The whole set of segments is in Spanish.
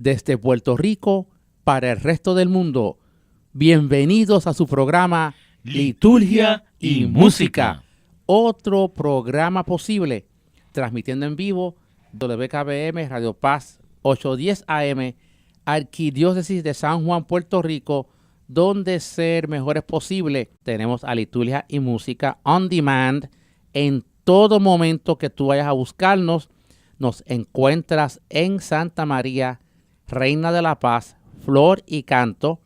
desde Puerto Rico para el resto del mundo. Bienvenidos a su programa Liturgia y Música, otro programa posible, transmitiendo en vivo WKBM Radio Paz 810 AM, Arquidiócesis de San Juan, Puerto Rico, donde ser mejor es posible. Tenemos a Liturgia y Música on demand. En todo momento que tú vayas a buscarnos, nos encuentras en Santa María, Reina de la Paz, Flor y Canto,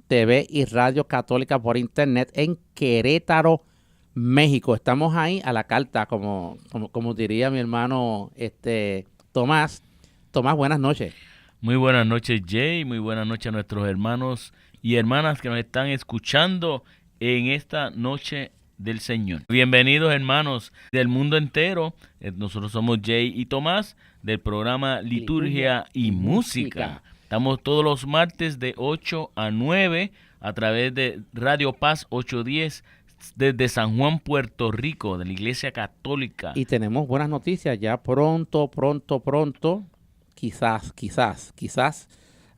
TV y Radio Católica por Internet en Querétaro, México. Estamos ahí a la carta, como diría mi hermano Tomás. Tomás, buenas noches. Muy buenas noches, Jay. Muy buenas noches a nuestros hermanos y hermanas que nos están escuchando en esta noche del Señor. Bienvenidos, hermanos del mundo entero. Nosotros somos Jay y Tomás del programa Liturgia y Música. Estamos todos los martes de 8 a 9 a través de Radio Paz 810 desde San Juan, Puerto Rico, de la Iglesia Católica. Y tenemos buenas noticias ya pronto, quizás,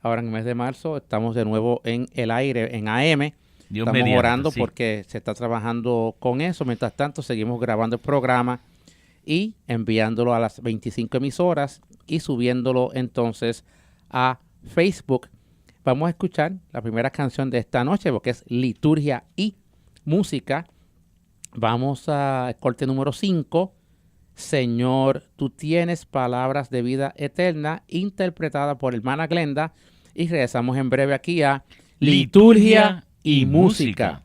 ahora en el mes de marzo estamos de nuevo en el aire, en AM. Dios Estamos mediante, orando sí, porque se está trabajando con eso. Mientras tanto, seguimos grabando el programa y enviándolo a las 25 emisoras y subiéndolo entonces a Facebook. Vamos a escuchar la primera canción de esta noche, porque es Liturgia y Música. Vamos a corte número 5. Señor, tú tienes palabras de vida eterna, interpretada por hermana Glenda. Y regresamos en breve aquí a Liturgia y Música.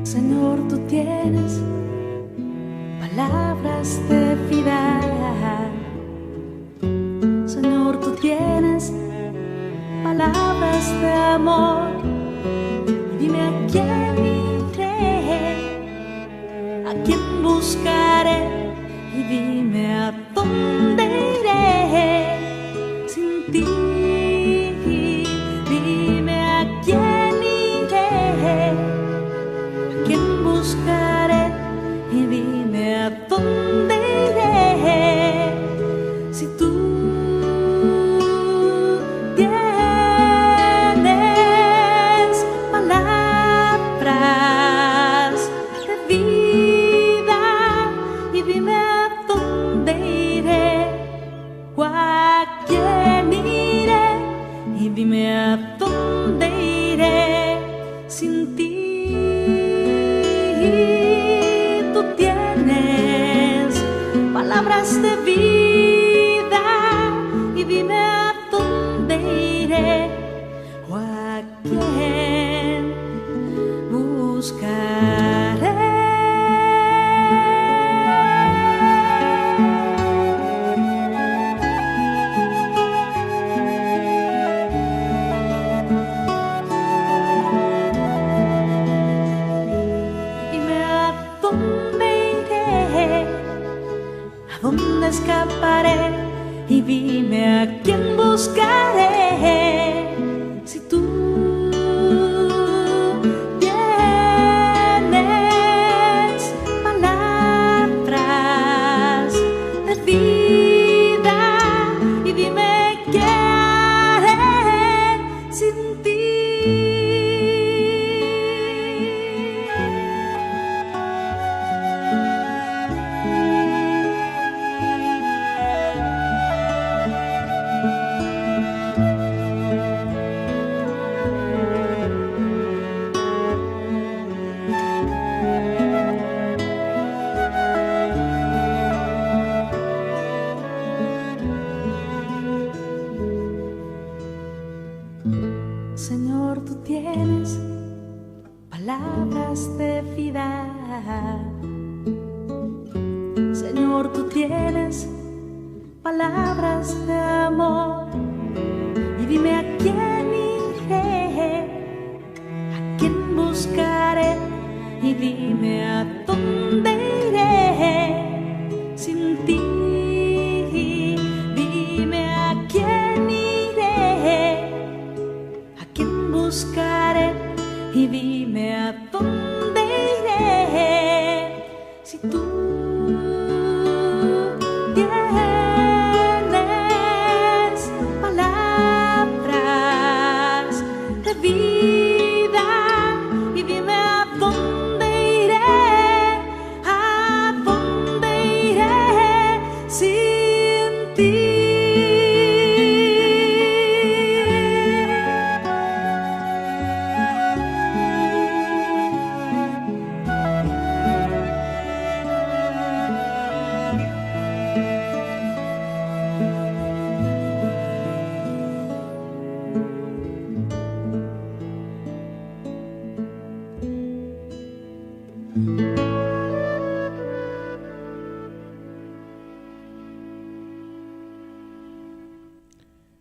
Señor, tú tienes palabras de vida. Señor, tú tienes palabras de amor. Dime a quién iré, a quién buscaré, y dime a dónde iré sin ti. Dime a quién iré, a quién buscaré, y dime a dónde iré si tú dime a dónde iré sin ti. Tú tienes palabras de vida, y dime a dónde iré o a quién buscaré. Escaparé, y dime a quién buscaré si tú tienes palabras de vida, y dime qué haré sin ti. Señor, tú tienes palabras de vida. Señor, tú tienes palabras de amor. Y dime a quién iré, a quién buscaré, y dime a dónde iré sin ti. buscaré y dime a dónde iré. Si tú tienes palabras de vida y dime a dónde iré sin ti.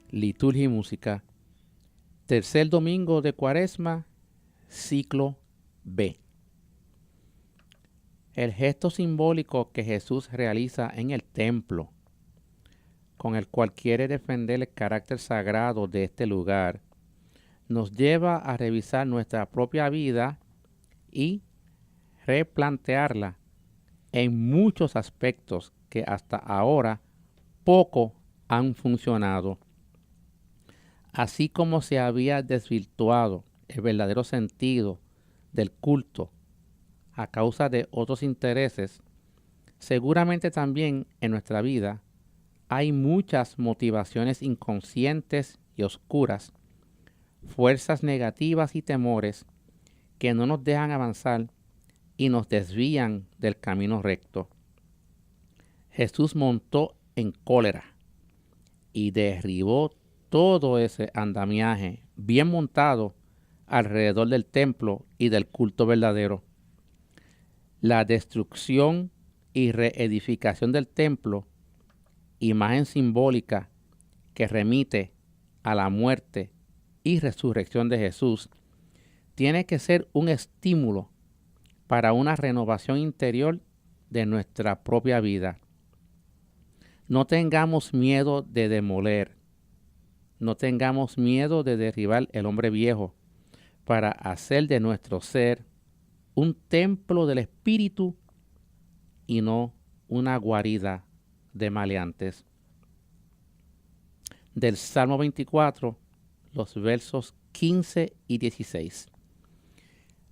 Liturgia y música. Tercer domingo de Cuaresma, ciclo B. El gesto simbólico que Jesús realiza en el templo, con el cual quiere defender el carácter sagrado de este lugar, nos lleva a revisar nuestra propia vida y replantearla en muchos aspectos que hasta ahora poco han funcionado. Así como se había desvirtuado el verdadero sentido del culto a causa de otros intereses, seguramente también en nuestra vida hay muchas motivaciones inconscientes y oscuras, fuerzas negativas y temores que no nos dejan avanzar y nos desvían del camino recto. Jesús montó en cólera y derribó todo ese andamiaje bien montado alrededor del templo y del culto verdadero. La destrucción y reedificación del templo, imagen simbólica que remite a la muerte y resurrección de Jesús, tiene que ser un estímulo para una renovación interior de nuestra propia vida. No tengamos miedo de demoler. No tengamos miedo de derribar el hombre viejo para hacer de nuestro ser un templo del Espíritu y no una guarida de maleantes. Del Salmo 24, los versos 15 y 16.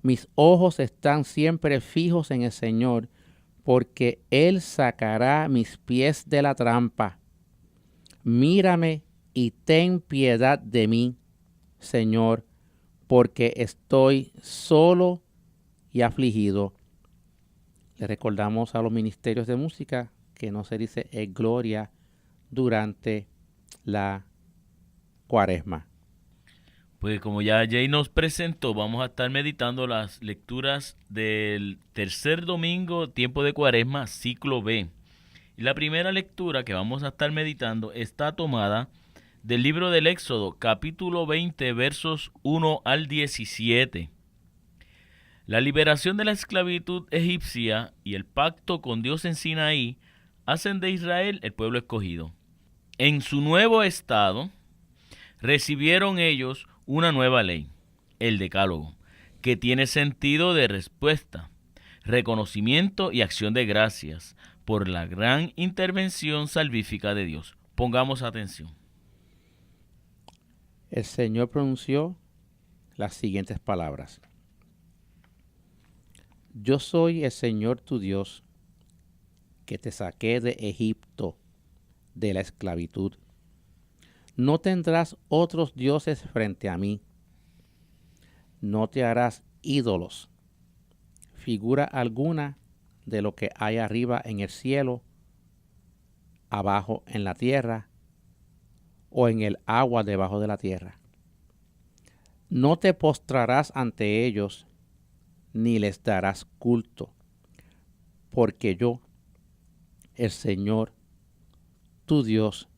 Mis ojos están siempre fijos en el Señor, porque Él sacará mis pies de la trampa. Mírame y ten piedad de mí, Señor, porque estoy solo y afligido. Le recordamos a los ministerios de música que no se dice gloria durante la Cuaresma. Pues como ya Jay nos presentó, vamos a estar meditando las lecturas del tercer domingo, tiempo de Cuaresma, ciclo B. Y la primera lectura que vamos a estar meditando está tomada del libro del Éxodo, capítulo 20, versos 1 al 17. La liberación de la esclavitud egipcia y el pacto con Dios en Sinaí hacen de Israel el pueblo escogido. En su nuevo estado, recibieron ellos una nueva ley, el Decálogo, que tiene sentido de respuesta, reconocimiento y acción de gracias por la gran intervención salvífica de Dios. Pongamos atención. El Señor pronunció las siguientes palabras. Yo soy el Señor tu Dios, que te saqué de Egipto, de la esclavitud. No tendrás otros dioses frente a mí. No te harás ídolos, figura alguna de lo que hay arriba en el cielo, abajo en la tierra, o en el agua debajo de la tierra. No te postrarás ante ellos, ni les darás culto, porque yo, el Señor, tu Dios,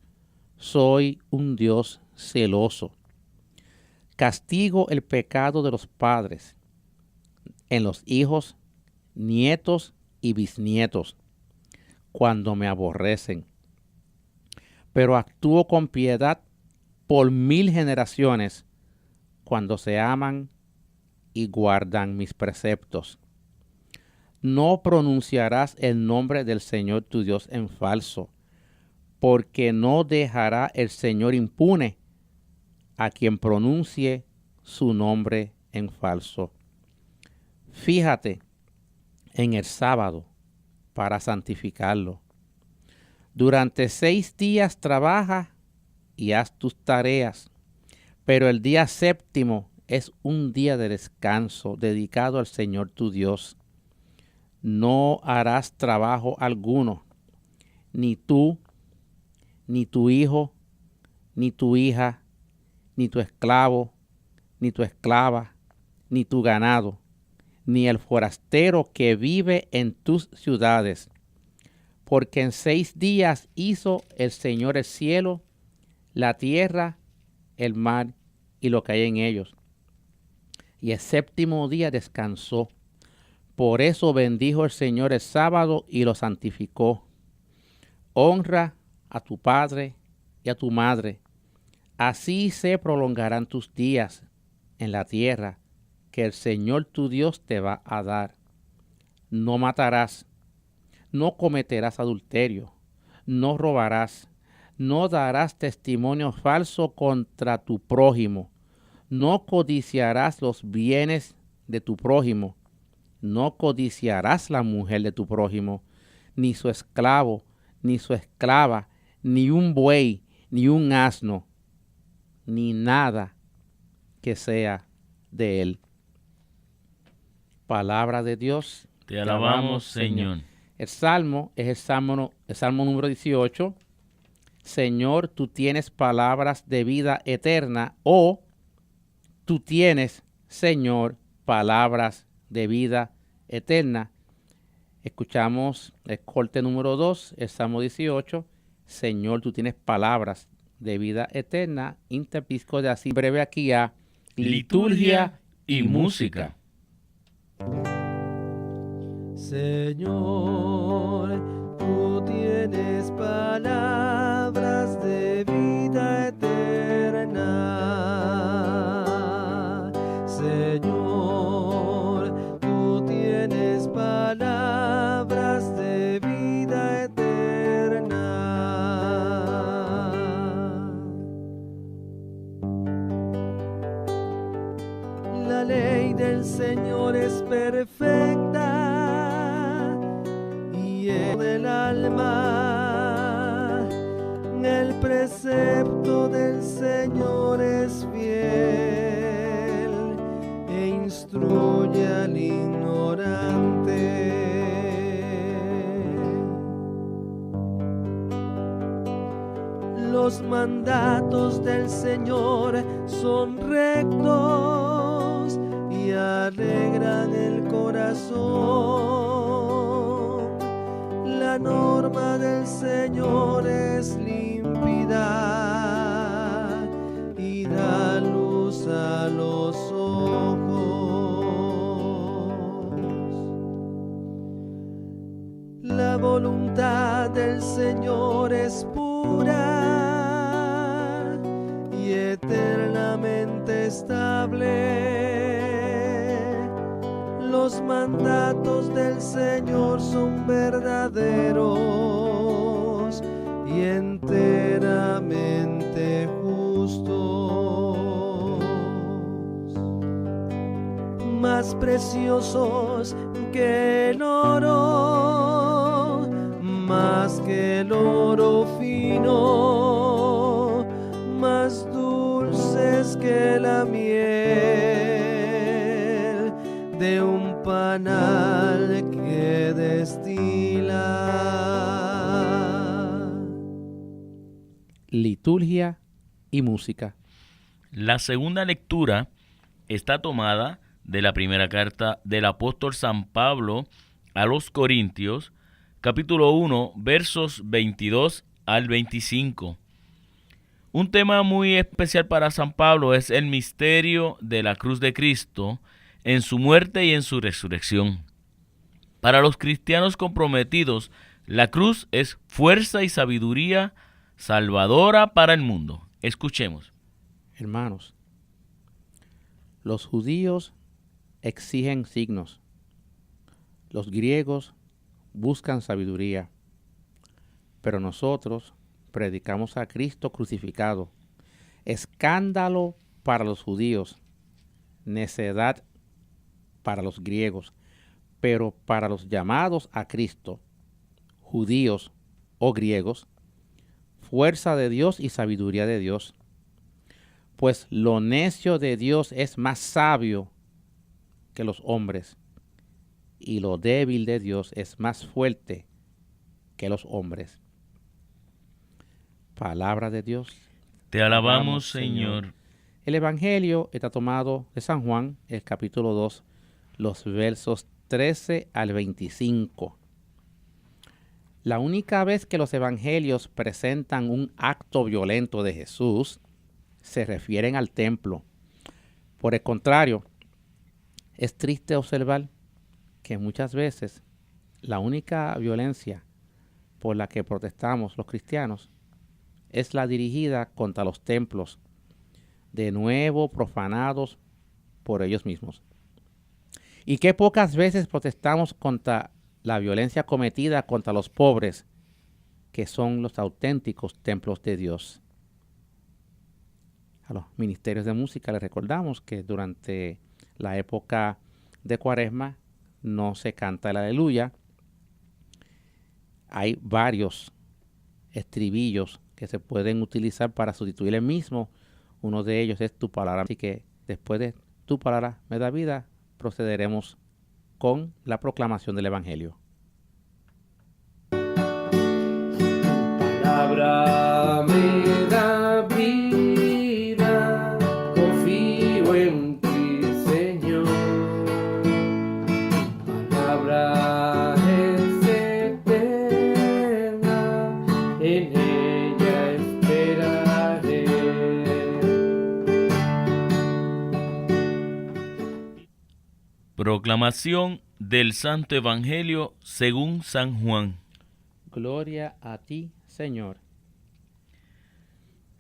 soy un Dios celoso. Castigo el pecado de los padres en los hijos, nietos y bisnietos, cuando me aborrecen. Pero actúo con piedad por 1000 generaciones cuando se aman y guardan mis preceptos. No pronunciarás el nombre del Señor tu Dios en falso, porque no dejará el Señor impune a quien pronuncie su nombre en falso. Fíjate en el sábado para santificarlo. Durante 6 días trabaja y haz tus tareas, pero el día séptimo es un día de descanso dedicado al Señor tu Dios. No harás trabajo alguno, ni tú, ni tu hijo, ni tu hija, ni tu esclavo, ni tu esclava, ni tu ganado, ni el forastero que vive en tus ciudades. Porque en 6 días hizo el Señor el cielo, la tierra, el mar y lo que hay en ellos. Y el séptimo día descansó. Por eso bendijo el Señor el sábado y lo santificó. Honra a tu padre y a tu madre. Así se prolongarán tus días en la tierra que el Señor tu Dios te va a dar. No matarás, no cometerás adulterio, no robarás, no darás testimonio falso contra tu prójimo, no codiciarás los bienes de tu prójimo, no codiciarás la mujer de tu prójimo, ni su esclavo, ni su esclava, ni un buey, ni un asno, ni nada que sea de él. Palabra de Dios. Te alabamos, Señor. El salmo es el salmo número 18. Señor, tú tienes palabras de vida eterna, o tú tienes, Señor, palabras de vida eterna. Escuchamos el corte número 2, el salmo 18. Señor, tú tienes palabras de vida eterna. Interpisco de así breve aquí a liturgia y música. Señor, tú tienes palabras de vida eterna. Señor, tú tienes palabras de vida eterna. La ley del Señor es perfecta, del alma, el precepto del Señor es fiel e instruye al ignorante. Los mandatos del Señor son rectos y alegran el corazón. La norma del Señor es límpida y da luz a los ojos. La voluntad del Señor es pura y eternamente estable. Los mandatos del Señor son verdaderos y enteramente justos, más preciosos que el oro, más que el oro fino, más dulces que la miel de un panal que destila. Liturgia y música. La segunda lectura está tomada de la primera carta del apóstol San Pablo a los Corintios, capítulo 1, versos 22 al 25. Un tema muy especial para San Pablo es el misterio de la cruz de Cristo en su muerte y en su resurrección. Para los cristianos comprometidos, la cruz es fuerza y sabiduría salvadora para el mundo. Escuchemos. Hermanos, Los judíos exigen signos. Los griegos buscan sabiduría. Pero nosotros predicamos a Cristo crucificado. Escándalo para los judíos, necedad para los griegos, pero para los llamados a Cristo, judíos o griegos, fuerza de Dios y sabiduría de Dios. Pues lo necio de Dios es más sabio que los hombres, y lo débil de Dios es más fuerte que los hombres. Palabra de Dios. Te alabamos, Señor. El Evangelio está tomado de San Juan, el capítulo 2, los versos 13 al 25. La única vez que los evangelios presentan un acto violento de Jesús, se refieren al templo. Por el contrario, es triste observar que muchas veces la única violencia por la que protestamos los cristianos es la dirigida contra los templos, de nuevo profanados por ellos mismos. Y que pocas veces protestamos contra la violencia cometida contra los pobres, que son los auténticos templos de Dios. A los ministerios de música les recordamos que durante la época de Cuaresma no se canta el Aleluya. Hay varios estribillos que se pueden utilizar para sustituir el mismo. Uno de ellos es tu palabra. Así que después de tu palabra me da vida, procederemos con la proclamación del Evangelio. Palabra me da vida, confío en ti, Señor. Palabra es eterna, en ella esperaré. Proclamación del Santo Evangelio según San Juan. Gloria a ti, Señor.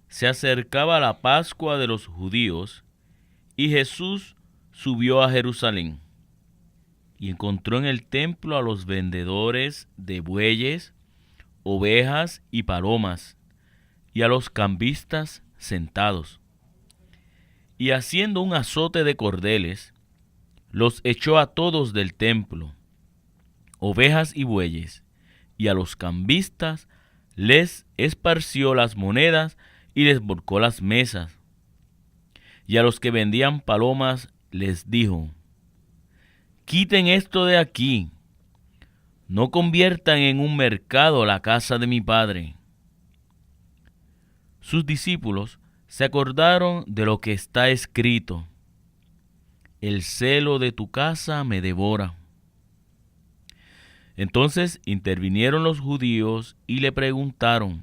Se acercaba la Pascua de los judíos y Jesús subió a Jerusalén y encontró en el templo a los vendedores de bueyes, ovejas y palomas y a los cambistas sentados. Y haciendo un azote de cordeles, los echó a todos del templo, ovejas y bueyes, y a los cambistas les esparció las monedas y les volcó las mesas. Y a los que vendían palomas les dijo: quiten esto de aquí, no conviertan en un mercado la casa de mi Padre. Sus discípulos se acordaron de lo que está escrito: el celo de tu casa me devora. Entonces intervinieron los judíos y le preguntaron: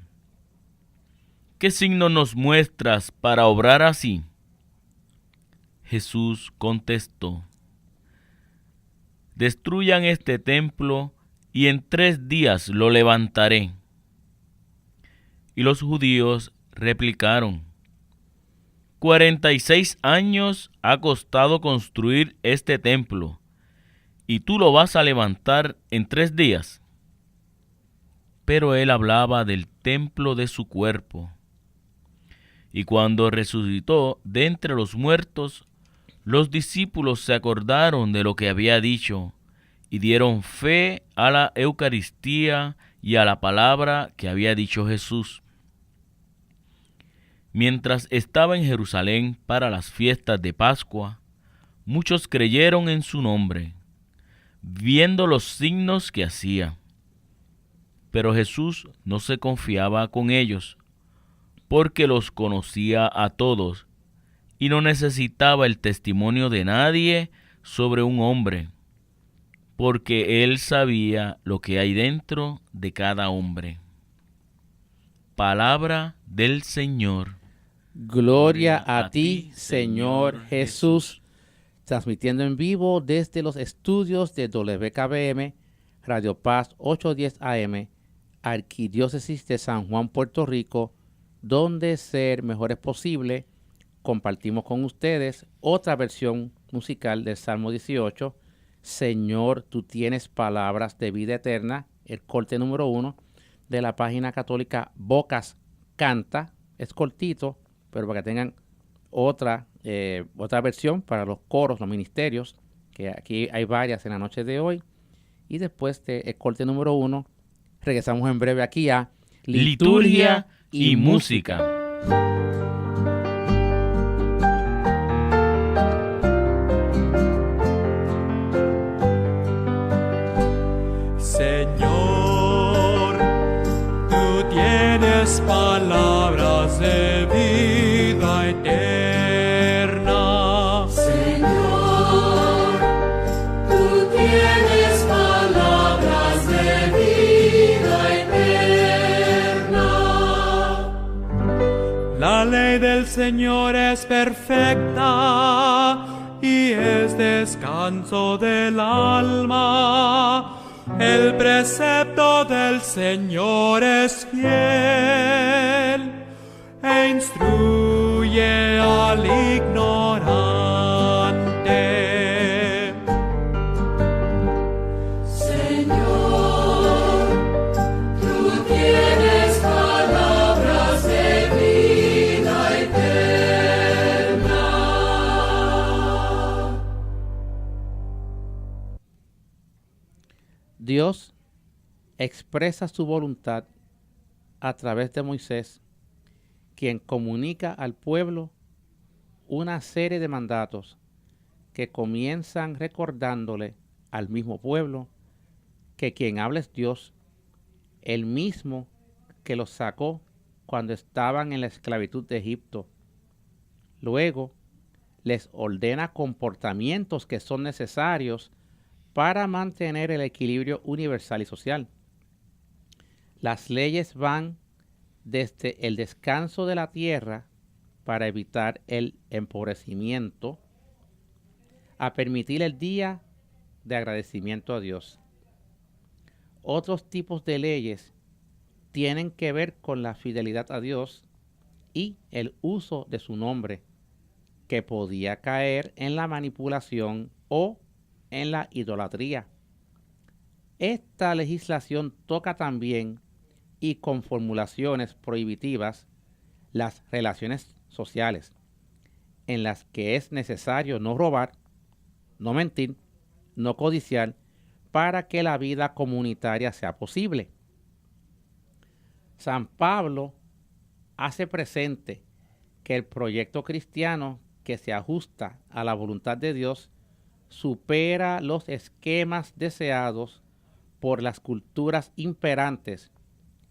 ¿qué signo nos muestras para obrar así? Jesús contestó: destruyan este templo y en 3 días lo levantaré. Y los judíos replicaron: 46 años ha costado construir este templo, ¿y tú lo vas a levantar en 3 días? Pero él hablaba del templo de su cuerpo. Y cuando resucitó de entre los muertos, los discípulos se acordaron de lo que había dicho y dieron fe a la Eucaristía y a la palabra que había dicho Jesús. Mientras estaba en Jerusalén para las fiestas de Pascua, muchos creyeron en su nombre, viendo los signos que hacía. Pero Jesús no se confiaba con ellos, porque los conocía a todos y no necesitaba el testimonio de nadie sobre un hombre, porque él sabía lo que hay dentro de cada hombre. Palabra del Señor. Gloria a ti, Señor Jesús. Transmitiendo en vivo desde los estudios de WKBM, Radio Paz 810 AM, Arquidiócesis de San Juan, Puerto Rico, donde ser mejor es posible, compartimos con ustedes otra versión musical del Salmo 18, Señor, tú tienes palabras de vida eterna, el corte número 1 de la página católica Bocas Canta. Es cortito, pero para que tengan otra versión para los coros, los ministerios, que aquí hay varias en la noche de hoy. Y después del corte número 1, regresamos en breve aquí a Liturgia y Música. Señor, tú tienes palabras de vida eterna. Señor, tú tienes palabras de vida eterna. La ley del Señor es perfecta y es descanso del alma. El precepto del Señor es fiel e instruye al ignorante. Señor, tú tienes palabras de vida eterna. Dios expresa su voluntad a través de Moisés, quien comunica al pueblo una serie de mandatos que comienzan recordándole al mismo pueblo que quien habla es Dios, el mismo que los sacó cuando estaban en la esclavitud de Egipto. Luego les ordena comportamientos que son necesarios para mantener el equilibrio universal y social. Las leyes van desde el descanso de la tierra para evitar el empobrecimiento a permitir el día de agradecimiento a Dios. Otros tipos de leyes tienen que ver con la fidelidad a Dios y el uso de su nombre, que podía caer en la manipulación o en la idolatría. Esta legislación toca también, y con formulaciones prohibitivas, las relaciones sociales, en las que es necesario no robar, no mentir, no codiciar, para que la vida comunitaria sea posible. San Pablo hace presente que el proyecto cristiano que se ajusta a la voluntad de Dios supera los esquemas deseados por las culturas imperantes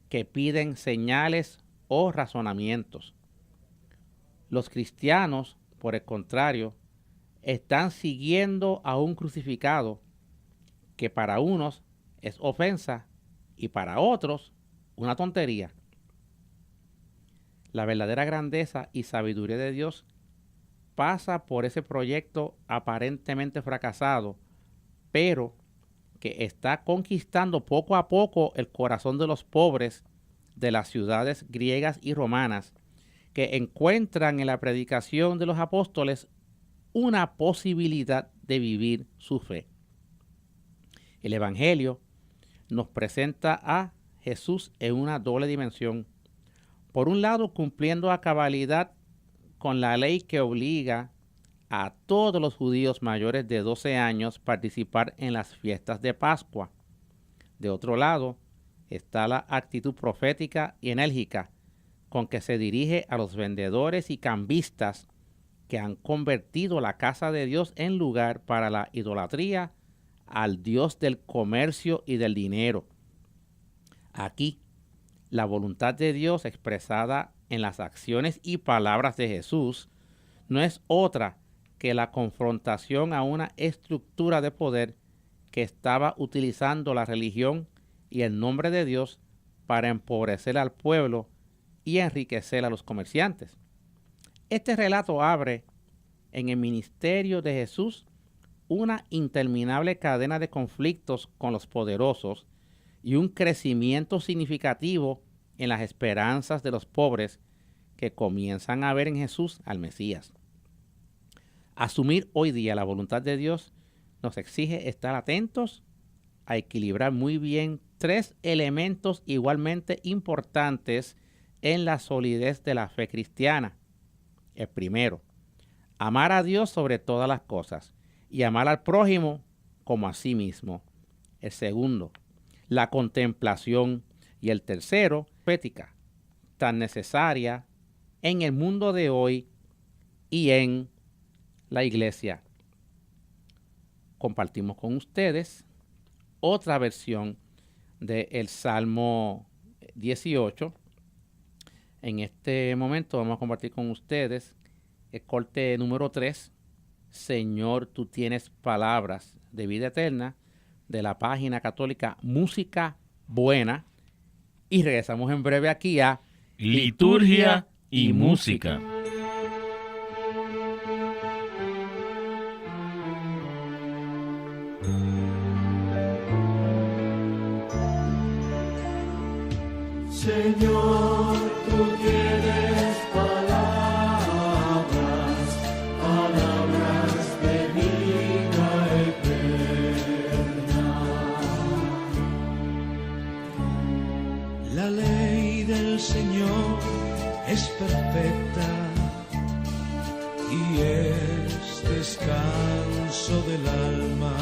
que piden señales o razonamientos. Los cristianos, por el contrario, están siguiendo a un crucificado que para unos es ofensa y para otros una tontería. La verdadera grandeza y sabiduría de Dios pasa por ese proyecto aparentemente fracasado, pero que está conquistando poco a poco el corazón de los pobres de las ciudades griegas y romanas, que encuentran en la predicación de los apóstoles una posibilidad de vivir su fe. El Evangelio nos presenta a Jesús en una doble dimensión. Por un lado, cumpliendo a cabalidad con la ley que obliga a todos los judíos mayores de 12 años participar en las fiestas de Pascua. De otro lado, está la actitud profética y enérgica con que se dirige a los vendedores y cambistas que han convertido la casa de Dios en lugar para la idolatría al Dios del comercio y del dinero. Aquí, la voluntad de Dios expresada en las acciones y palabras de Jesús no es otra que la confrontación a una estructura de poder que estaba utilizando la religión y el nombre de Dios para empobrecer al pueblo y enriquecer a los comerciantes. Este relato abre en el ministerio de Jesús una interminable cadena de conflictos con los poderosos y un crecimiento significativo en las esperanzas de los pobres que comienzan a ver en Jesús al Mesías. Asumir hoy día la voluntad de Dios nos exige estar atentos a equilibrar muy bien 3 elementos igualmente importantes en la solidez de la fe cristiana. El primero, amar a Dios sobre todas las cosas y amar al prójimo como a sí mismo. El segundo, la contemplación. Y el tercero, ética, tan necesaria en el mundo de hoy y en la iglesia. Compartimos con ustedes otra versión del Salmo 18. En este momento vamos a compartir con ustedes el corte número 3, Señor, tú tienes palabras de vida eterna, de la página católica Música Buena. Y regresamos en breve aquí a Liturgia y Música. Señor, tú tienes palabras, palabras de vida eterna. La ley del Señor es perfecta y es descanso del alma.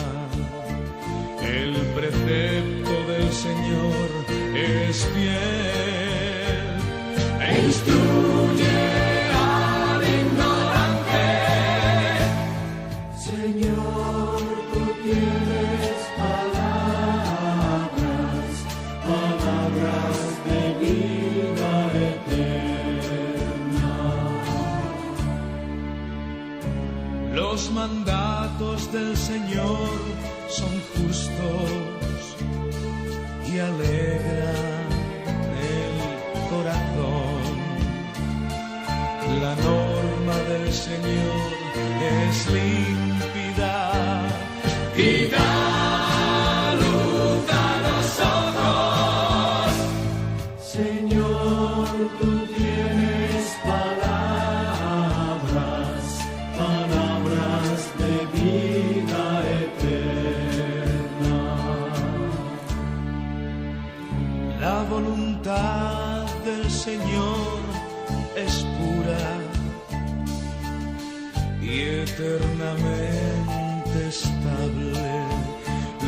El precepto del Señor es fiel e instruye al ignorante. Señor, tú tienes palabras, palabras de vida eterna. Los mandatos del Señor son justos y alegran el corazón. La norma del Señor es límpida y da luz a los ojos. Señor, tú tienes palabras, palabras de vida eterna. La voluntad del Señor es pura y eternamente estable.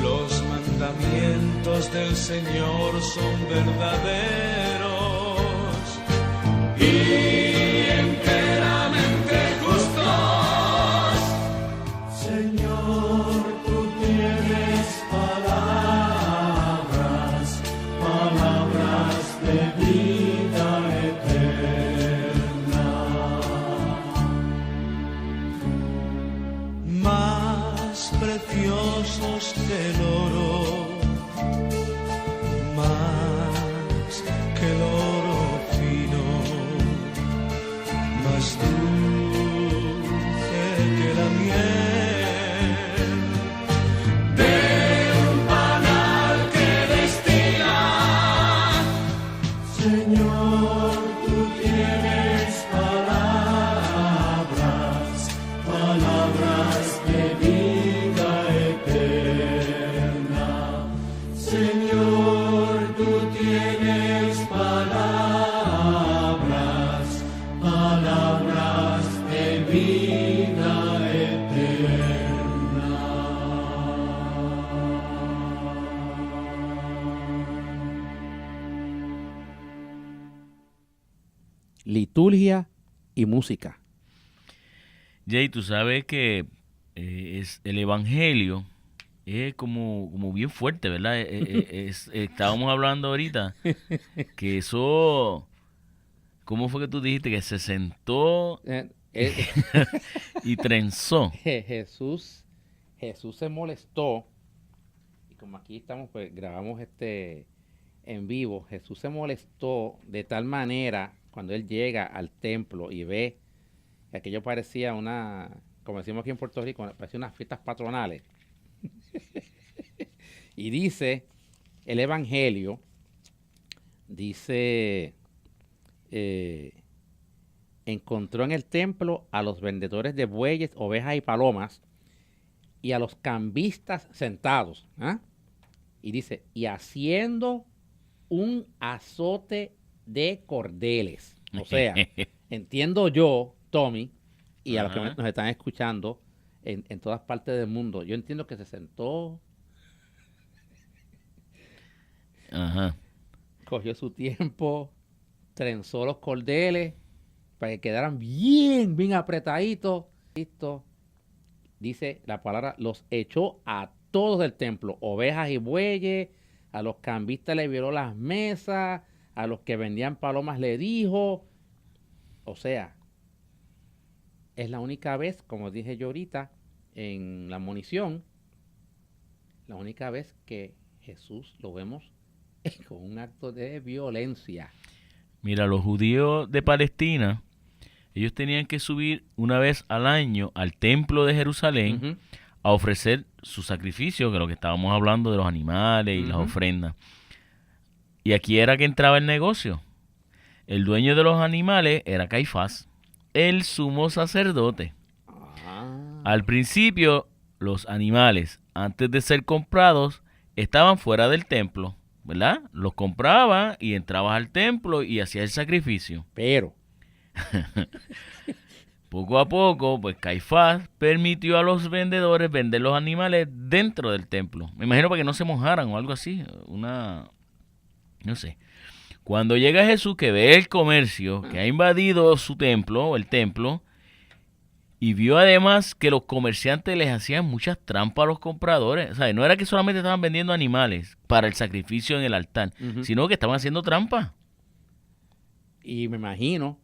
Los mandamientos del Señor son verdaderos y enteramente justos. Señor, tú tienes palabras, palabras de vida eterna. Más preciosos que el oro, más que el oro fino, más dulce que la miel de un panal que destila. Señor, tú tienes palabras, palabras de vida eterna. Señor, tú tienes palabras, palabras de vida eterna. liturgia y música. Jay, tú sabes que es el Evangelio es como bien fuerte, ¿verdad? Estábamos hablando ahorita que eso, ¿cómo fue que tú dijiste? Que se sentó y trenzó. Jesús se molestó, y como aquí estamos, pues grabamos en vivo. Jesús se molestó de tal manera cuando él llega al templo y ve que aquello parecía como decimos aquí en Puerto Rico, parecía unas fiestas patronales. Y dice el Evangelio, dice encontró en el templo a los vendedores de bueyes, ovejas y palomas y a los cambistas sentados. ¿Ah? Y dice, y haciendo un azote de cordeles. O sea, entiendo yo, Tommy, y a los que Ajá. nos están escuchando en todas partes del mundo, yo entiendo que se sentó, Ajá. cogió su tiempo, trenzó los cordeles para que quedaran bien, bien apretaditos. Listo. Dice la palabra, los echó a todos del templo, ovejas y bueyes, a los cambistas le violó las mesas, a los que vendían palomas le dijo. O sea, es la única vez, como dije yo ahorita, en la munición, la única vez que Jesús lo vemos con un acto de violencia. Mira, los judíos de Palestina, ellos tenían que subir una vez al año al templo de Jerusalén Ujú. a ofrecer su sacrificio, que es lo que estábamos hablando de los animales y las Ujú. ofrendas. Y aquí era que entraba el negocio. El dueño de los animales era Caifás, el sumo sacerdote. Ah. Al principio, los animales, antes de ser comprados, estaban fuera del templo, ¿verdad? Los compraba y entrabas al templo y hacías el sacrificio. Pero, Poco a poco, pues Caifás permitió a los vendedores vender los animales dentro del templo. Me imagino para que no se mojaran o algo así. No sé. Cuando llega Jesús, que ve el comercio, que ha invadido su templo, o el templo, y vio además que los comerciantes les hacían muchas trampas a los compradores. O sea, no era que solamente estaban vendiendo animales para el sacrificio en el altar, Ujú. sino que estaban haciendo trampas. y me imagino,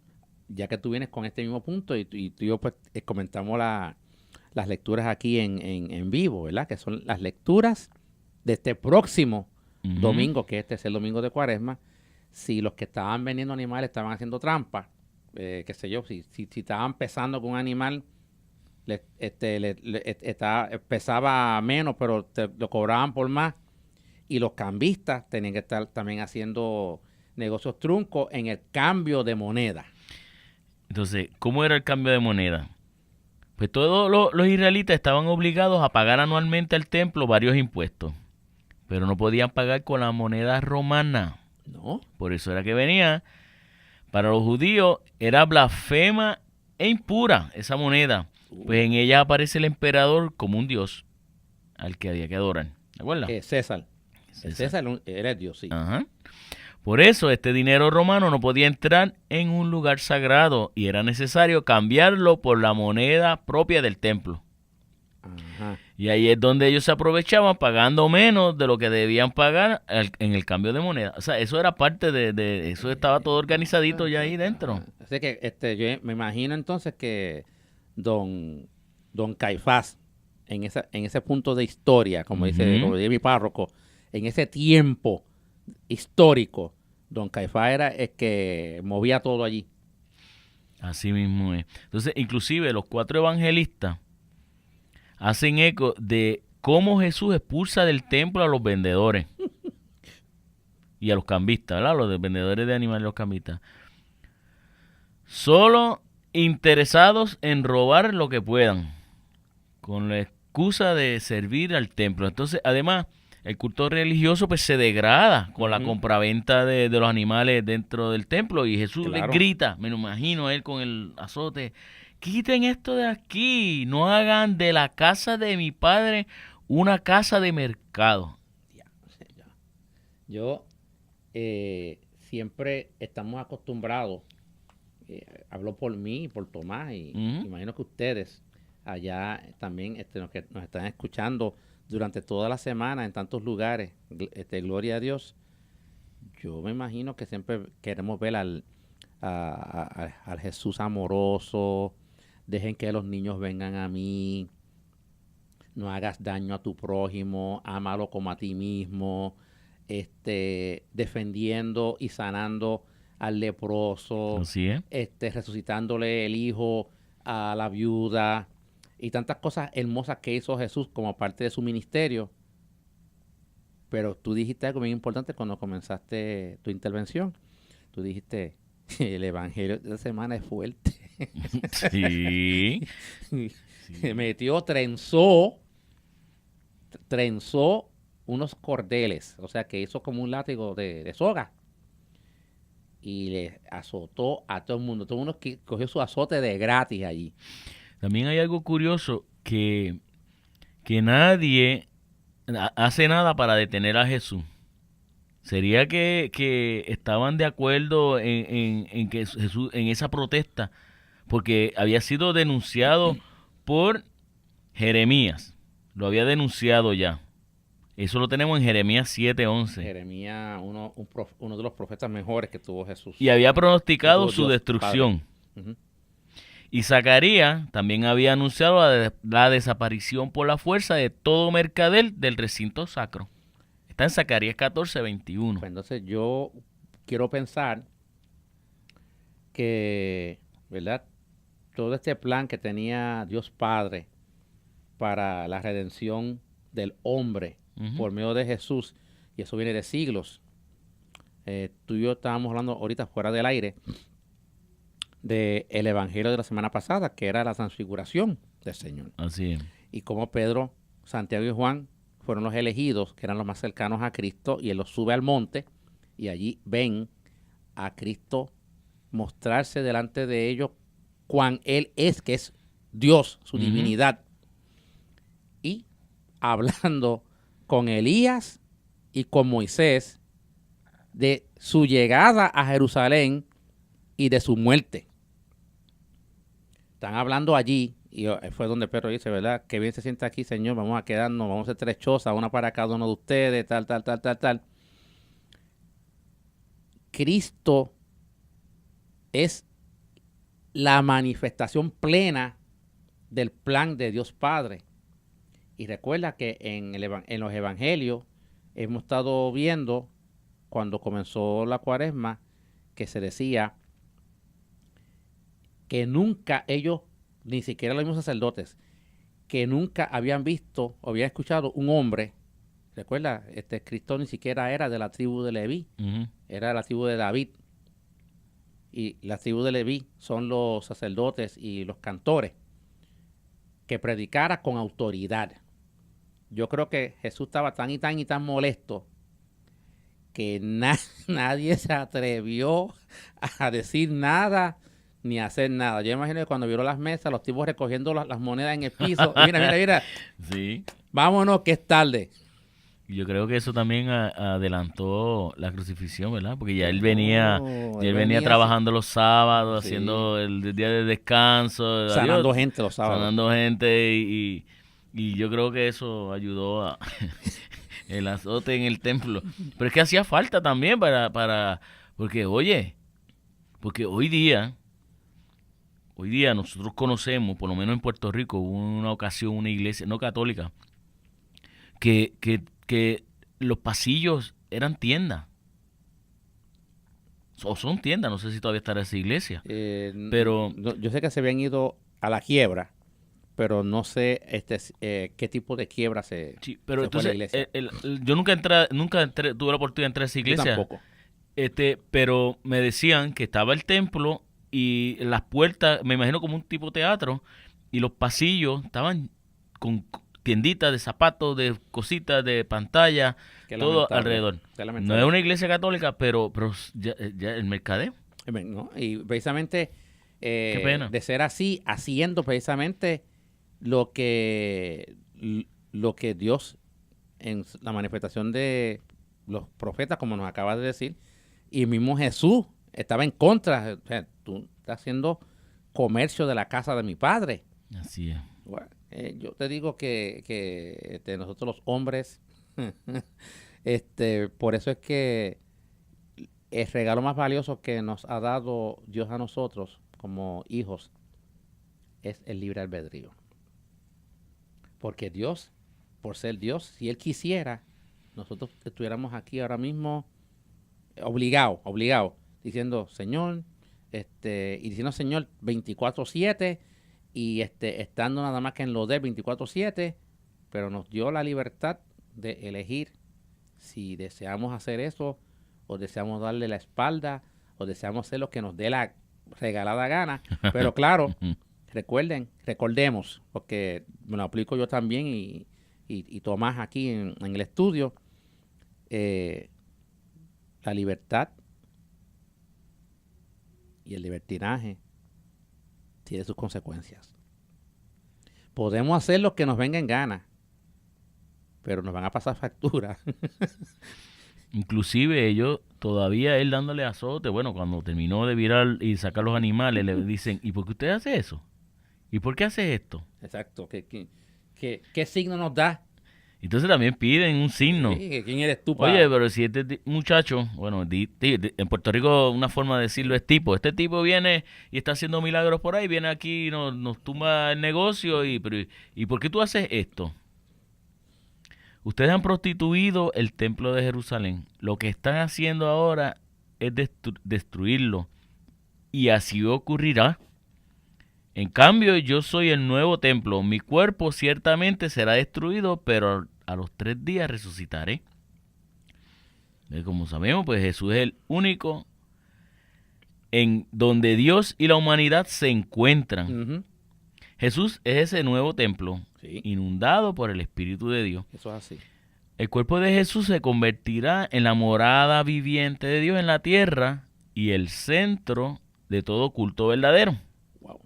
ya que tú vienes con este mismo punto y tú y yo pues, comentamos las lecturas aquí en vivo, ¿verdad? Que son las lecturas de este próximo Ujú. domingo, que este es el domingo de Cuaresma. Si los que estaban vendiendo animales estaban haciendo trampa, qué sé yo, si estaban pesando con un animal, pesaba menos, pero te lo cobraban por más. Y los cambistas tenían que estar también haciendo negocios truncos en el cambio de moneda. Entonces, ¿cómo era el cambio de moneda? Pues todos los israelitas estaban obligados a pagar anualmente al templo varios impuestos, pero no podían pagar con la moneda romana. ¿No? Por eso era que venía. Para los judíos era blasfema e impura esa moneda, pues en ella aparece el emperador como un dios al que había que adorar. ¿De acuerdo? César. César. César era el dios, sí. Ajá. Por eso este dinero romano no podía entrar en un lugar sagrado y era necesario cambiarlo por la moneda propia del templo. Ajá. Y ahí es donde ellos se aprovechaban pagando menos de lo que debían pagar en el cambio de moneda. O sea, eso era parte de eso, estaba todo organizadito ya ahí dentro. Así que yo me imagino entonces que don Caifás, en ese punto de historia, como dice mi párroco, en ese tiempo histórico, don Caifás era el que movía todo allí. Así mismo es. Entonces, inclusive los 4 evangelistas hacen eco de cómo Jesús expulsa del templo a los vendedores y a los cambistas, ¿verdad? Los vendedores de animales y los cambistas. Solo interesados en robar lo que puedan, con la excusa de servir al templo. Entonces, además, el culto religioso pues se degrada con la compraventa de los animales dentro del templo y Jesús Claro. les grita, me lo imagino a él con el azote, quiten esto de aquí, no hagan de la casa de mi padre una casa de mercado. Yo siempre estamos acostumbrados, hablo por mí y por Tomás, y imagino que ustedes allá también que nos están escuchando durante toda la semana en tantos lugares, gloria a Dios. Yo me imagino que siempre queremos ver al Jesús amoroso. Dejen que los niños vengan a mí. No hagas daño a tu prójimo. Ámalo como a ti mismo. Defendiendo y sanando al leproso. Así es. Resucitándole el hijo a la viuda. Y tantas cosas hermosas que hizo Jesús como parte de su ministerio. Pero tú dijiste algo bien importante cuando comenzaste tu intervención. Tú dijiste, El evangelio de esta semana es fuerte. Sí. Trenzó unos cordeles, o sea que hizo como un látigo de soga y le azotó a todo el mundo. Todo el mundo cogió su azote de gratis allí. También hay algo curioso que nadie hace nada para detener a Jesús. ¿Sería que estaban de acuerdo en que Jesús, en esa protesta? Porque había sido denunciado por Jeremías. Lo había denunciado ya. Eso lo tenemos en Jeremías 7:11. Jeremías, uno de los profetas mejores que tuvo Jesús. Y había pronosticado Tuvo su Dios destrucción. Padre. Ujú. Y Zacarías también había anunciado la desaparición por la fuerza de todo mercader del recinto sacro. Está en Zacarías 14:21. Pues entonces yo quiero pensar que, ¿verdad? Todo este plan que tenía Dios Padre para la redención del hombre Ujú. por medio de Jesús, y eso viene de siglos. Tú y yo estábamos hablando ahorita fuera del aire del evangelio de la semana pasada, que era la transfiguración del Señor. Así es. Y cómo Pedro, Santiago y Juan fueron los elegidos, que eran los más cercanos a Cristo, y él los sube al monte, y allí ven a Cristo mostrarse delante de ellos cuán Él es, que es Dios, su Ujú. divinidad. Y hablando con Elías y con Moisés de su llegada a Jerusalén y de su muerte. Están hablando allí, y fue donde Pedro dice, ¿verdad? Que bien se sienta aquí, Señor, vamos a quedarnos, vamos a hacer 3 chozas, una para cada uno de ustedes, tal. Cristo es la manifestación plena del plan de Dios Padre. Y recuerda que en los evangelios hemos estado viendo, cuando comenzó la cuaresma, que se decía que nunca ellos, ni siquiera los mismos sacerdotes, que nunca habían visto o habían escuchado un hombre. Recuerda, Cristo ni siquiera era de la tribu de Leví, Ujú. era de la tribu de David. Y la tribu de Leví son los sacerdotes y los cantores, que predicara con autoridad. Yo creo que Jesús estaba tan y tan molesto que nadie se atrevió a decir nada ni a hacer nada. Yo imagino que cuando vieron las mesas, los tipos recogiendo las monedas en el piso. Mira, Sí. vámonos que es tarde. Y yo creo que eso también adelantó la crucifixión, ¿verdad? Porque ya él venía, No, ya él venía trabajando los sábados, Sí. haciendo el día de descanso, Sanando adiós, gente los sábados. sanando gente y yo creo que eso ayudó a el azote en el templo. Pero es que hacía falta también porque hoy día nosotros conocemos, por lo menos en Puerto Rico, hubo una ocasión, una iglesia no católica, que los pasillos eran tiendas. O son tiendas, no sé si todavía estará esa iglesia. Pero yo sé que se habían ido a la quiebra, pero no sé qué tipo de quiebra se sí, pero se fue a la entonces iglesia. yo nunca tuve la oportunidad de entrar a esa Yo iglesia. tampoco. Pero me decían que estaba el templo y las puertas, me imagino como un tipo teatro, y los pasillos estaban con tienditas de zapatos, de cositas, de pantalla, Qué todo lamentable, alrededor. qué No lamentable. es una iglesia católica, pero ya el mercadeo. ¿No? Y precisamente Qué pena. de ser así, haciendo precisamente lo que Dios en la manifestación de los profetas, como nos acabas de decir, y mismo Jesús estaba en contra. O sea, tú estás haciendo comercio de la casa de mi padre. Así es. Bueno, yo te digo que nosotros los hombres, por eso es que el regalo más valioso que nos ha dado Dios a nosotros como hijos es el libre albedrío. Porque Dios, por ser Dios, si Él quisiera, nosotros estuviéramos aquí ahora mismo obligados, diciendo, Señor, y diciendo, Señor, 24/7, y estando nada más que en lo de 24/7, pero nos dio la libertad de elegir si deseamos hacer eso o deseamos darle la espalda o deseamos hacer lo que nos dé la regalada gana. Pero claro, recordemos, porque me lo aplico yo también y Tomás aquí en el estudio, la libertad y el libertinaje tiene sus consecuencias. Podemos hacer lo que nos venga en gana, pero nos van a pasar factura. Inclusive ellos, todavía él dándole azote, bueno, cuando terminó de virar y sacar los animales, le dicen, ¿y por qué usted hace eso? ¿Y por qué hace esto? Exacto. ¿Qué signo nos da? Entonces también piden un signo. Sí, ¿quién eres tú para...? Oye, pero si este muchacho, bueno, en Puerto Rico una forma de decirlo es tipo. Este tipo viene y está haciendo milagros por ahí, viene aquí y nos tumba el negocio. ¿Y por qué tú haces esto? Ustedes han prostituido el templo de Jerusalén. Lo que están haciendo ahora es destruirlo. Y así ocurrirá. En cambio, yo soy el nuevo templo. Mi cuerpo ciertamente será destruido, pero a los 3 días resucitaré. Como sabemos, pues Jesús es el único en donde Dios y la humanidad se encuentran. Ujú. Jesús es ese nuevo templo, Sí. inundado por el Espíritu de Dios. Eso es así. El cuerpo de Jesús se convertirá en la morada viviente de Dios en la tierra y el centro de todo culto verdadero. Wow.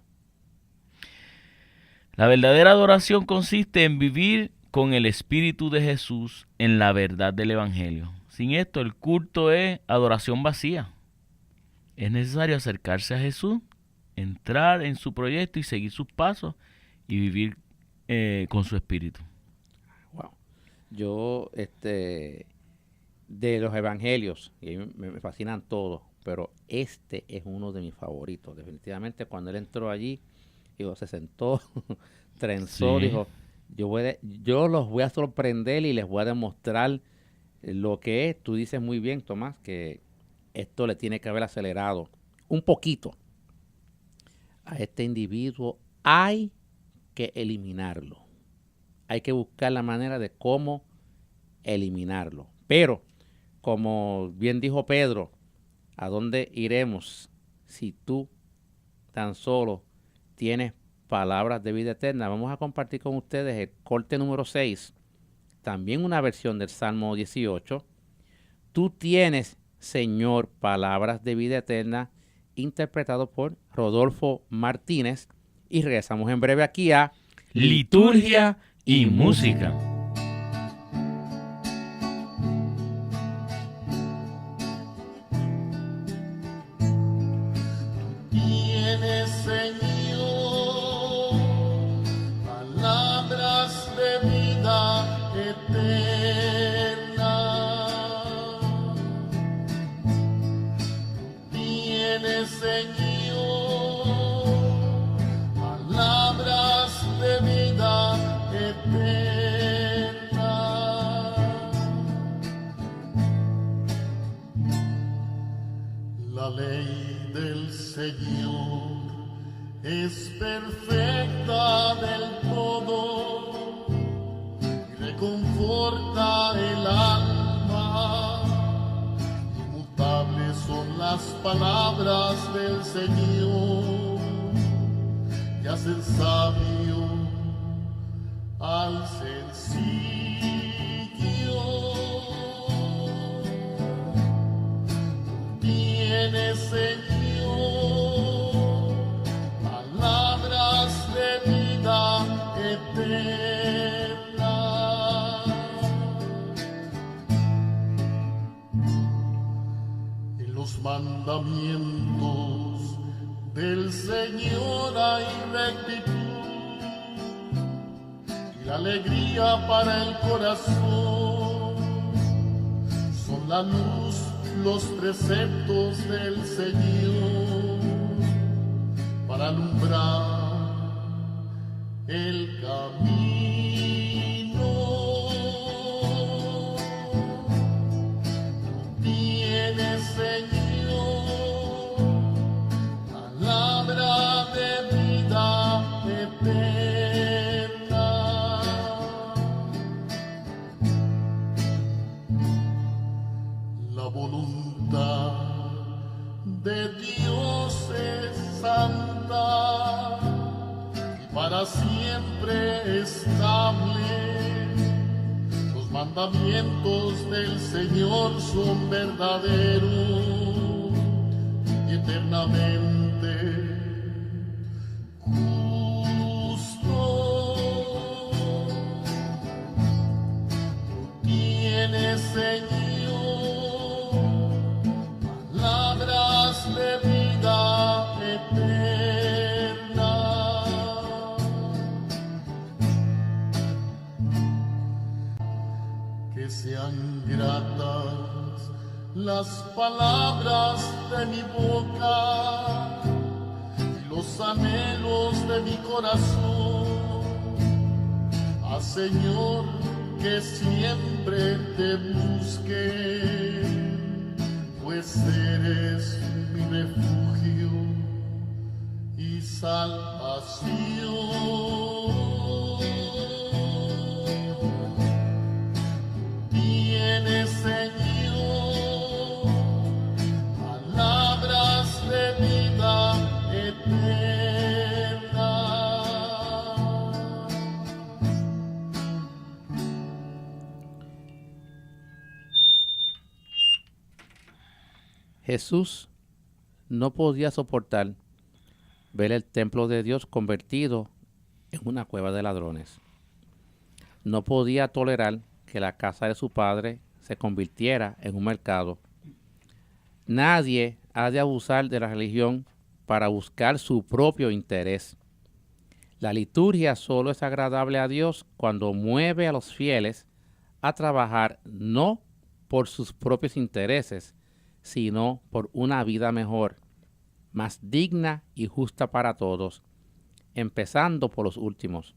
La verdadera adoración consiste en vivir con el Espíritu de Jesús en la verdad del Evangelio. Sin esto, el culto es adoración vacía. Es necesario acercarse a Jesús, entrar en su proyecto y seguir sus pasos y vivir con su Espíritu. Wow. Yo, de los evangelios, y me fascinan todos, pero este es uno de mis favoritos. Definitivamente, cuando él entró allí, digo, se sentó, trenzó, Sí. dijo, yo los voy a sorprender y les voy a demostrar lo que es. Tú dices muy bien, Tomás, que esto le tiene que haber acelerado un poquito a este individuo. Hay que eliminarlo. Hay que buscar la manera de cómo eliminarlo. Pero, como bien dijo Pedro, ¿a dónde iremos si tú tan solo tienes palabras de vida eterna? Vamos a compartir con ustedes el corte número 6, también una versión del Salmo 18. Tú tienes, Señor, palabras de vida eterna, interpretado por Rodolfo Martínez. Y regresamos en breve aquí a Liturgia y música. Tienes, Señor, palabras de vida eterna. Tienes, Señor, palabras de vida eterna. La ley del Señor es perfecta del todo y reconforta el alma. Inmutables son las palabras del Señor que hacen sabio al sencillo. Tienes, Señor, palabras de vida eterna. En los mandamientos del Señor hay rectitud y la alegría para el corazón. Son la luz los preceptos del Señor para alumbrar el camino. Tú tienes, Señor, palabra de vida eterna. La voluntad estables. Los mandamientos del Señor son verdaderos y eternamente justos. Tú tienes, Señor, palabras de vida eterna. Que sean gratas las palabras de mi boca y los anhelos de mi corazón. Ah, Señor, que siempre te busque, pues eres mi refugio y salvación. Tienes, Señor, palabras de vida eterna. Jesús no podía soportar ver el templo de Dios convertido en una cueva de ladrones. No podía tolerar que la casa de su padre se convirtiera en un mercado. Nadie ha de abusar de la religión para buscar su propio interés. La liturgia solo es agradable a Dios cuando mueve a los fieles a trabajar no por sus propios intereses, sino por una vida mejor, más digna y justa para todos, empezando por los últimos.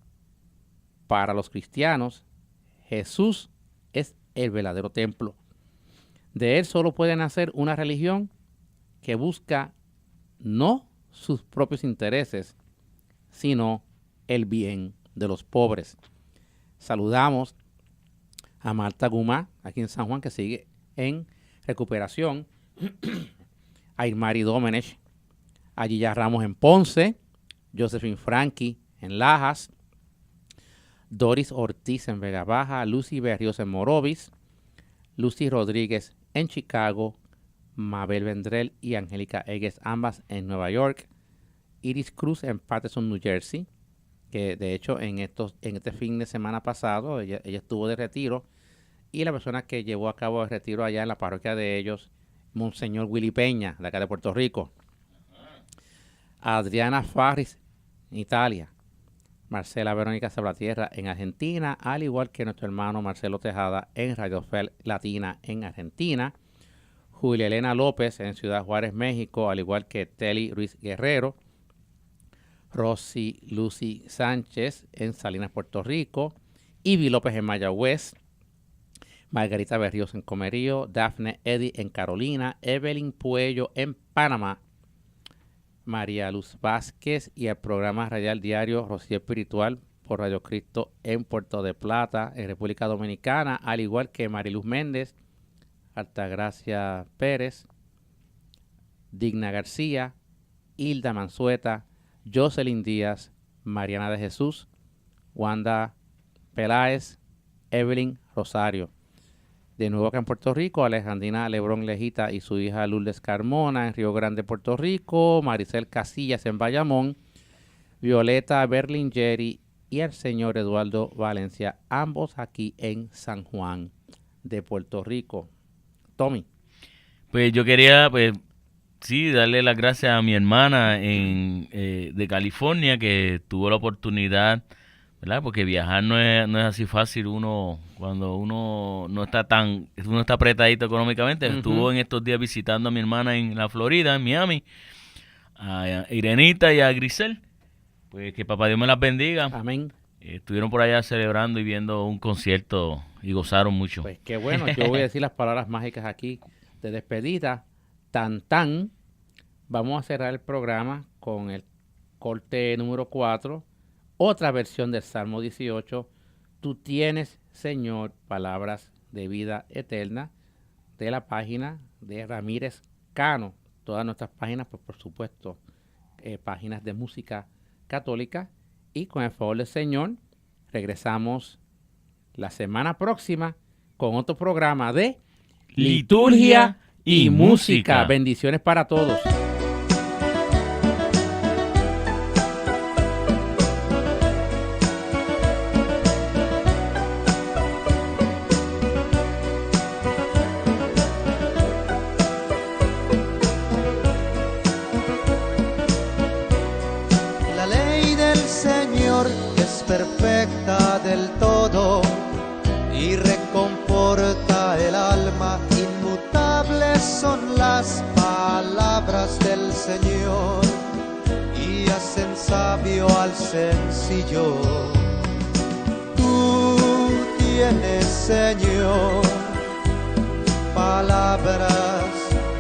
Para los cristianos, Jesús es el verdadero templo. De él solo puede nacer una religión que busca no sus propios intereses, sino el bien de los pobres. Saludamos a Marta Gumá, aquí en San Juan, que sigue en recuperación, a Irmari Domenech, a Gilla Ramos en Ponce, Josephine Frankie en Lajas, Doris Ortiz en Vega Baja, Lucy Berrios en Morovis, Lucy Rodríguez en Chicago, Mabel Vendrell y Angélica Egues, ambas en Nueva York, Iris Cruz en Paterson, New Jersey, que de hecho en este fin de semana pasado ella estuvo de retiro, y la persona que llevó a cabo el retiro allá en la parroquia de ellos, Monseñor Willy Peña, de acá de Puerto Rico, Adriana Farris en Italia, Marcela Verónica Sablatierra en Argentina, al igual que nuestro hermano Marcelo Tejada en Radio Fe Latina en Argentina, Julia Elena López en Ciudad Juárez, México, al igual que Teli Ruiz Guerrero, Rosy Lucy Sánchez en Salinas, Puerto Rico, Ivy López en Mayagüez, Margarita Berríos en Comerío, Dafne Eddy en Carolina, Evelyn Puello en Panamá, María Luz Vázquez y el programa radial diario Rocío Espiritual por Radio Cristo en Puerto de Plata, en República Dominicana, al igual que Mariluz Méndez, Altagracia Pérez, Digna García, Hilda Manzueta, Jocelyn Díaz, Mariana de Jesús, Wanda Peláez, Evelyn Rosario. De nuevo acá en Puerto Rico, Alejandrina Lebrón Lejita y su hija Lourdes Carmona en Río Grande, Puerto Rico, Maricel Casillas en Bayamón, Violeta Berlingeri y el señor Eduardo Valencia, ambos aquí en San Juan de Puerto Rico. Tommy. Pues yo quería, sí, darle las gracias a mi hermana de California, que tuvo la oportunidad, ¿verdad? Porque viajar no es así fácil, cuando uno no está apretadito económicamente. Uh-huh. Estuvo en estos días visitando a mi hermana en la Florida, en Miami, a Irenita y a Grisel. Pues que papá Dios me las bendiga. Amén. Estuvieron por allá celebrando y viendo un concierto y gozaron mucho. Pues qué bueno, yo voy a decir las palabras mágicas aquí de despedida. Tan. Vamos a cerrar el programa con el corte número 4, otra versión del Salmo 18. Tú tienes, Señor, palabras de vida eterna, de la página de Ramírez Cano. Todas nuestras páginas, pues por supuesto, páginas de música católica. Y con el favor del Señor, Regresamos la semana próxima con otro programa de Liturgia y música. Bendiciones para todos. La ley del Señor es perfecta del todo y reconforta el alma. Inmutables son las palabras del Señor y hacen sabio al sencillo. Tú tienes, Señor, palabras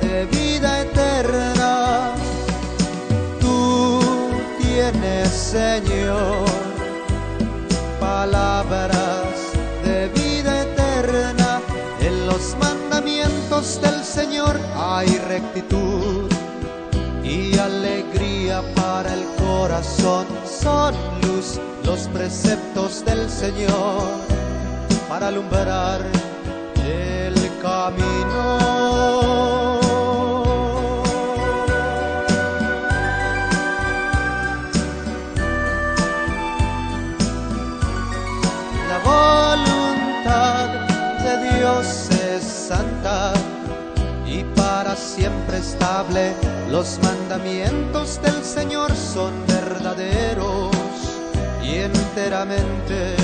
de vida eterna. Tú tienes, Señor, palabras de vida eterna. En los mandamientos del Señor hay rectitud y alegría para el corazón. Son luz los preceptos del Señor para alumbrar el camino. La voluntad de Dios es santa y para siempre estable. Los mandamientos del Señor son verdaderos y enteramente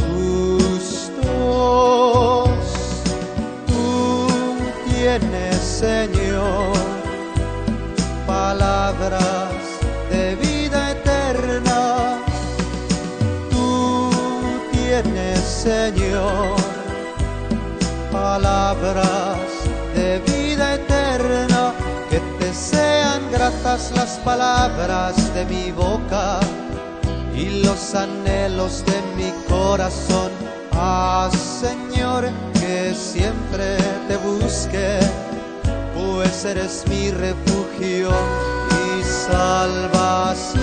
justos. Tú tienes, Señor, palabras de vida eterna. Tú tienes, Señor, palabras de vida eterna. Que te sean gratas las palabras de mi boca y los anhelos de mi corazón. Ah, Señor, que siempre te busque, pues eres mi refugio y salvación.